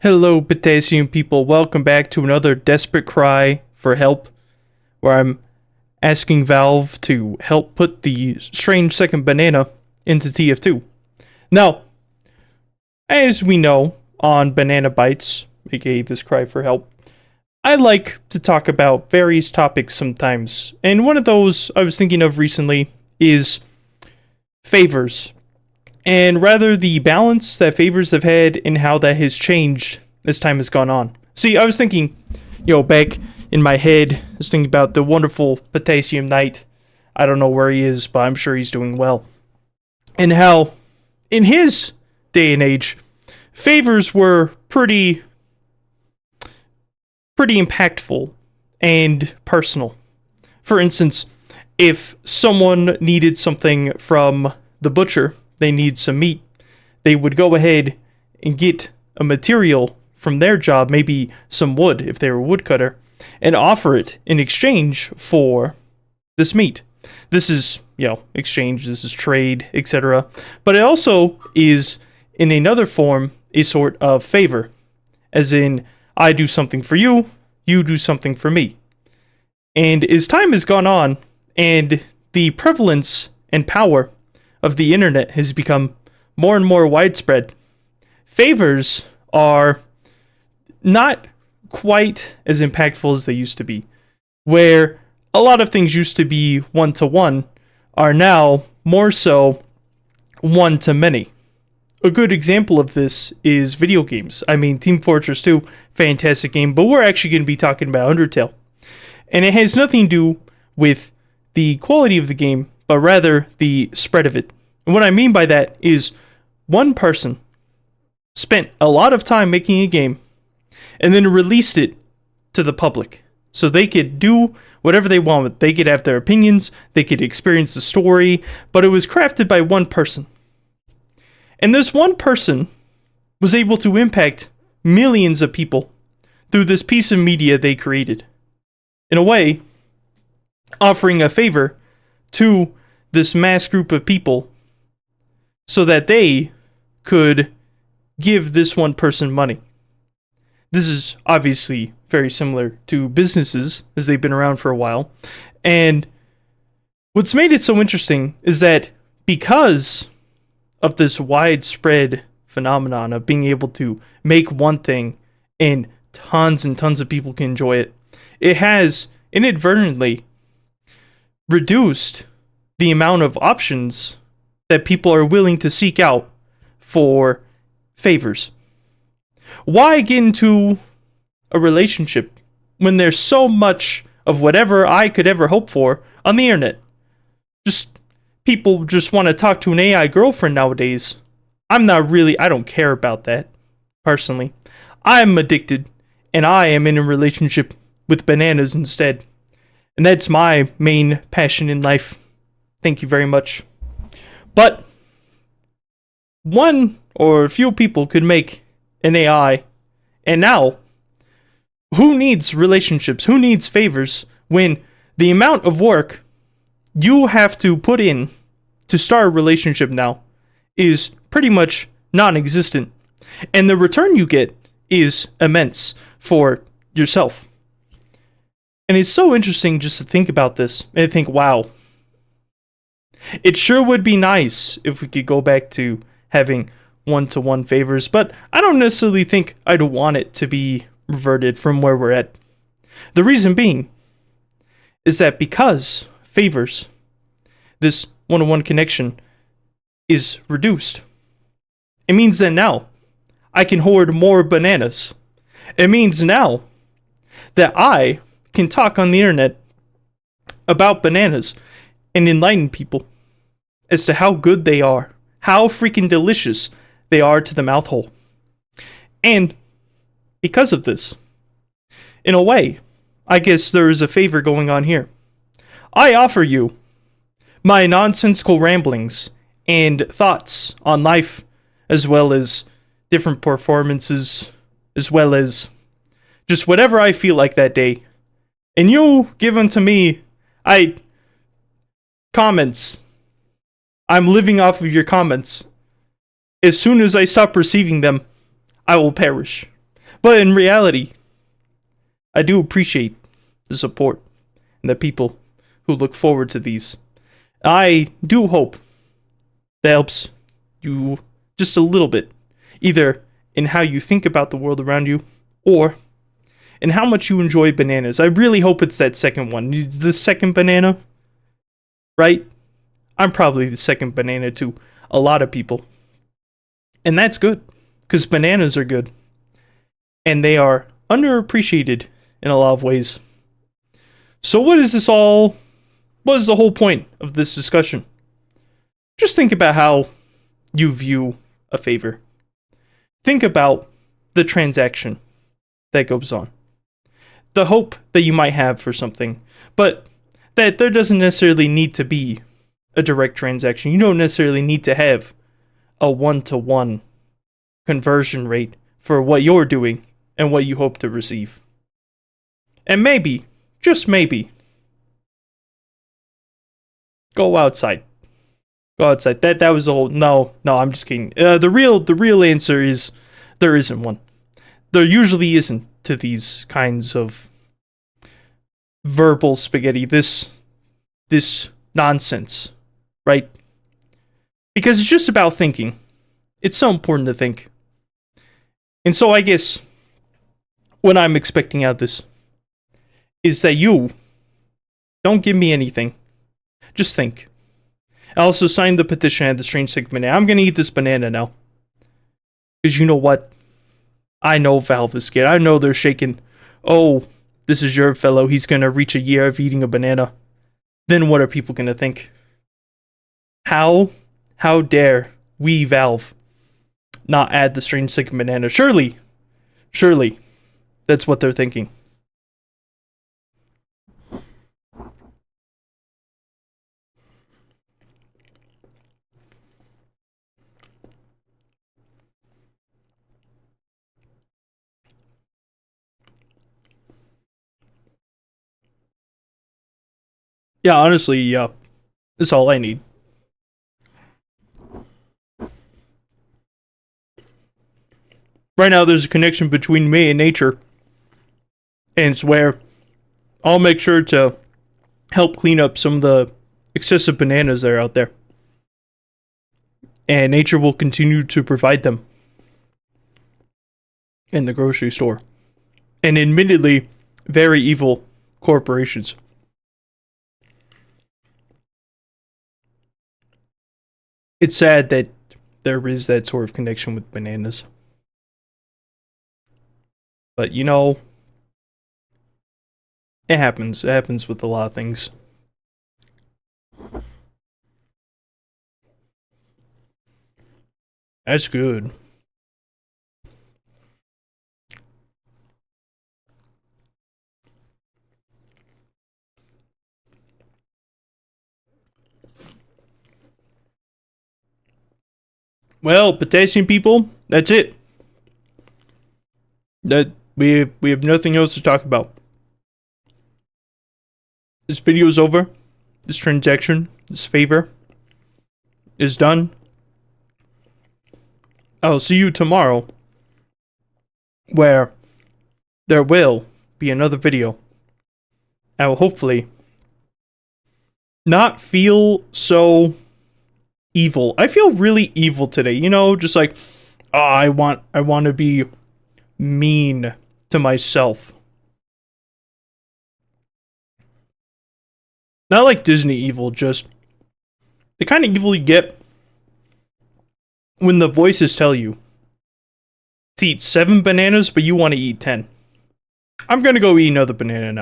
Hello, potassium people. Welcome back to another desperate cry for help, where I'm asking Valve to help put the strange second banana into TF2. Now, as we know on Banana Bites, aka this cry for help, I like to talk about various topics sometimes, and one of those I was thinking of recently is favors. And rather the balance that favors have had and how that has changed as time has gone on. See, I was thinking, back in my head, I was thinking about the wonderful Potassium Knight. I don't know where he is, but I'm sure he's doing well. And how, in his day and age, favors were pretty impactful and personal. For instance, if someone needed something from the butcher, they need some meat, they would go ahead and get a material from their job, maybe some wood if they were a woodcutter, and offer it in exchange for this meat. This is, exchange, this is trade, etc. But it also is, in another form, a sort of favor. As in, I do something for you, you do something for me. And as time has gone on, and the prevalence and power of the internet has become more and more widespread, favors are not quite as impactful as they used to be. Where a lot of things used to be one-to-one are now more so one-to-many. A good example of this is video games. I mean, Team Fortress 2, fantastic game, but we're actually going to be talking about Undertale. And it has nothing to do with the quality of the game, but rather the spread of it. And what I mean by that is one person spent a lot of time making a game and then released it to the public so they could do whatever they wanted. They could have their opinions, they could experience the story, but it was crafted by one person. And this one person was able to impact millions of people through this piece of media they created. In a way, offering a favor to this mass group of people so that they could give this one person money. This is obviously very similar to businesses, as they've been around for a while. And what's made it so interesting is that because of this widespread phenomenon of being able to make one thing and tons of people can enjoy it, it has inadvertently reduced the amount of options that people are willing to seek out for favors. Why get into a relationship when there's so much of whatever I could ever hope for on the internet? People just want to talk to an AI girlfriend nowadays. I don't care about that, personally. I'm addicted, and I am in a relationship with bananas instead. And that's my main passion in life. Thank you very much. But one or a few people could make an AI, and now, who needs relationships? Who needs favors when the amount of work you have to put in to start a relationship now is pretty much non-existent, and the return you get is immense for yourself. And it's so interesting just to think about this and think, wow, it sure would be nice if we could go back to having one-to-one favors, but I don't necessarily think I'd want it to be reverted from where we're at. The reason being is that because favors, this one-to-one connection, is reduced, it means that now I can hoard more bananas. It means now that I can talk on the internet about bananas and enlighten people as to how good they are, how freaking delicious they are to the mouth hole. And because of this, in a way, I guess there is a favor going on here. I offer you my nonsensical ramblings and thoughts on life, as well as different performances, as well as just whatever I feel like that day. And you give unto me comments. I'm living off of your comments. As soon as I stop receiving them, I will perish. But in reality, I do appreciate the support and the people who look forward to these. I do hope that helps you just a little bit, either in how you think about the world around you, or in how much you enjoy bananas. I really hope it's that second one. The second banana, right? I'm probably the second banana to a lot of people. And that's good, because bananas are good. And they are underappreciated in a lot of ways. So what is this all? What is the whole point of this discussion? Just think about how you view a favor. Think about the transaction that goes on. The hope that you might have for something, but that there doesn't necessarily need to be a direct transaction. You don't necessarily need to have a 1-to-1 conversion rate for what you're doing and what you hope to receive. And maybe, just maybe, go outside. Go outside. That was the whole. No, I'm just kidding. The real answer is there isn't one. There usually isn't to these kinds of verbal spaghetti. This nonsense, right? Because it's just about thinking. It's so important to think. And so I guess what I'm expecting out of this is that you don't give me anything. Just think. I also signed the petition at the strangesecondbanana. I'm gonna eat this banana now. Because you know what? I know Valve is scared. I know they're shaking. Oh, this is your fellow. He's gonna reach a year of eating a banana. Then what are people gonna think? How dare we, Valve, not add the strangesecondbanana? Surely, that's what they're thinking. Yeah, honestly, that's all I need. Right now, there's a connection between me and nature. And it's where I'll make sure to help clean up some of the excessive bananas that are out there. And nature will continue to provide them in the grocery store. And admittedly, very evil corporations. It's sad that there is that sort of connection with bananas. But you know, it happens. It happens with a lot of things. That's good. Well, potassium people, that's it. That we have nothing else to talk about. This video is over. This transaction, this favor, is done. I'll see you tomorrow, where there will be another video. I will hopefully not feel so evil. I feel really evil today, you know, just like, oh, I want to be mean to myself. Not like Disney evil, just the kind of evil you get when the voices tell you to eat 7 bananas, but you want to eat 10. I'm gonna go eat another banana now.